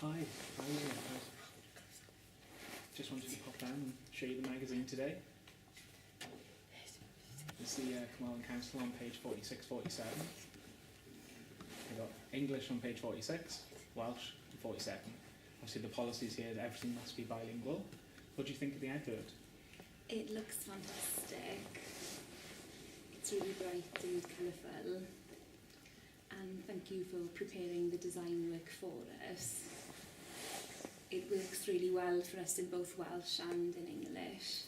Hi, just wanted to pop down and show you the magazine today. It's the Carmarthen Council on page 46, 47. We've got English on page 46, Welsh on 47. Obviously the policies here that everything must be bilingual. What do you think of the advert? It looks fantastic. It's really bright and colourful. And thank you for preparing the design work for us. It works really well for us in both Welsh and in English.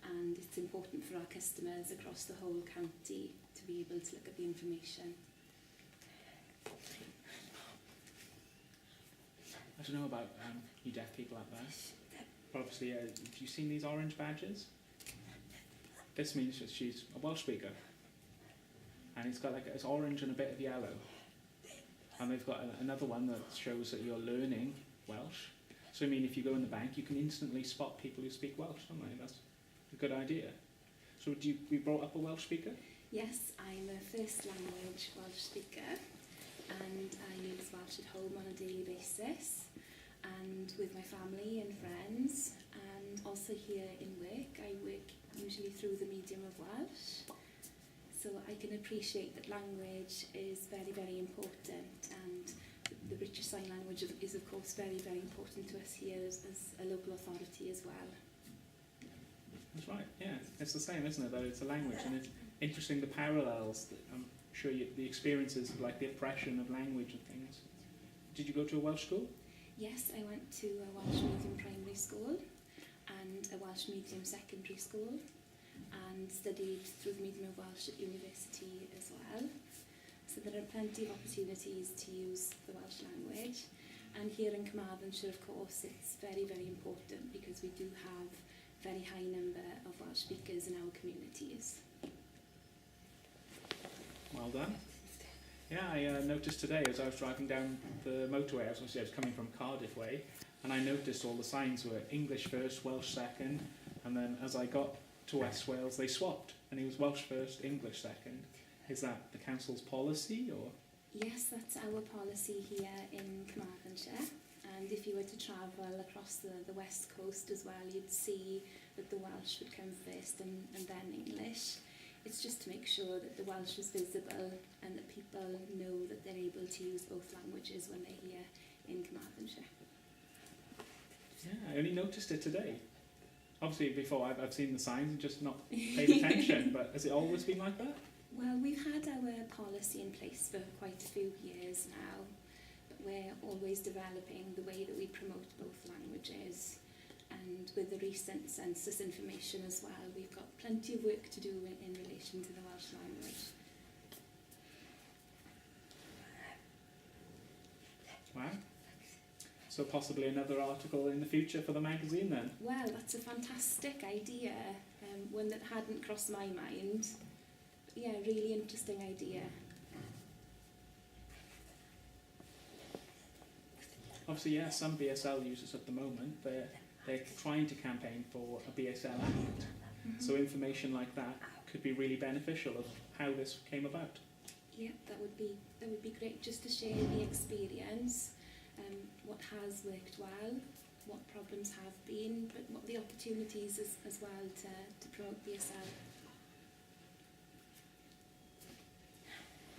And it's important for our customers across the whole county to be able to look at the information. I don't know about you deaf people out there, but obviously have you seen these orange badges? This means that she's a Welsh speaker. And it's got like it's orange and a bit of yellow. And they've got another one that shows that you're learning Welsh. So I mean, if you go in the bank, you can instantly spot people who speak Welsh, don't they? That's a good idea. So do you be brought up a Welsh speaker? Yes, I'm a first language Welsh speaker, and I use Welsh at home on a daily basis, and with my family and friends, and also here in work. I work usually through the medium of Welsh. So I can appreciate that language is very, very important, and the British Sign Language is of course very, very important to us here as a local authority as well. That's right, yeah. It's the same, isn't it, though? It's a language, and it's interesting the parallels. That I'm sure the experiences of like the oppression of language and things. Did you go to a Welsh school? Yes, I went to a Welsh medium primary school and a Welsh medium secondary school, and studied through the medium of Welsh at university as well. So there are plenty of opportunities to use the Welsh language. And here in Carmarthenshire, of course, it's very, very important because we do have a very high number of Welsh speakers in our communities. Well done. Yeah, I noticed today as I was driving down the motorway, I was coming from Cardiff way, and I noticed all the signs were English first, Welsh second, and then as I got to West Wales, they swapped, and it was Welsh first, English second. Is that the council's policy, or? Yes, that's our policy here in Carmarthenshire. And if you were to travel across the west coast as well, you'd see that the Welsh would come first and then English. It's just to make sure that the Welsh is visible and that people know that they're able to use both languages when they're here in Carmarthenshire. Yeah, I only noticed it today. Obviously before I've seen the signs and just not paid attention, but has it always been like that? Well, we've had our policy in place for quite a few years now, but we're always developing the way that we promote both languages. And with the recent census information as well, we've got plenty of work to do in relation to the Welsh language. Wow. So possibly another article in the future for the magazine then? Well, that's a fantastic idea, one that hadn't crossed my mind. But yeah, really interesting idea. Obviously, yeah, some BSL users at the moment, they're trying to campaign for a BSL Act. Mm-hmm. So information like that could be really beneficial of how this came about. Yeah, that would be great, just to share the experience, what has worked well, what problems have been, but what the opportunities as well to promote BSL.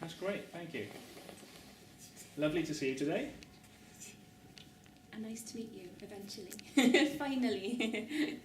That's great, thank you. Lovely to see you today. And nice to meet you, eventually. Finally.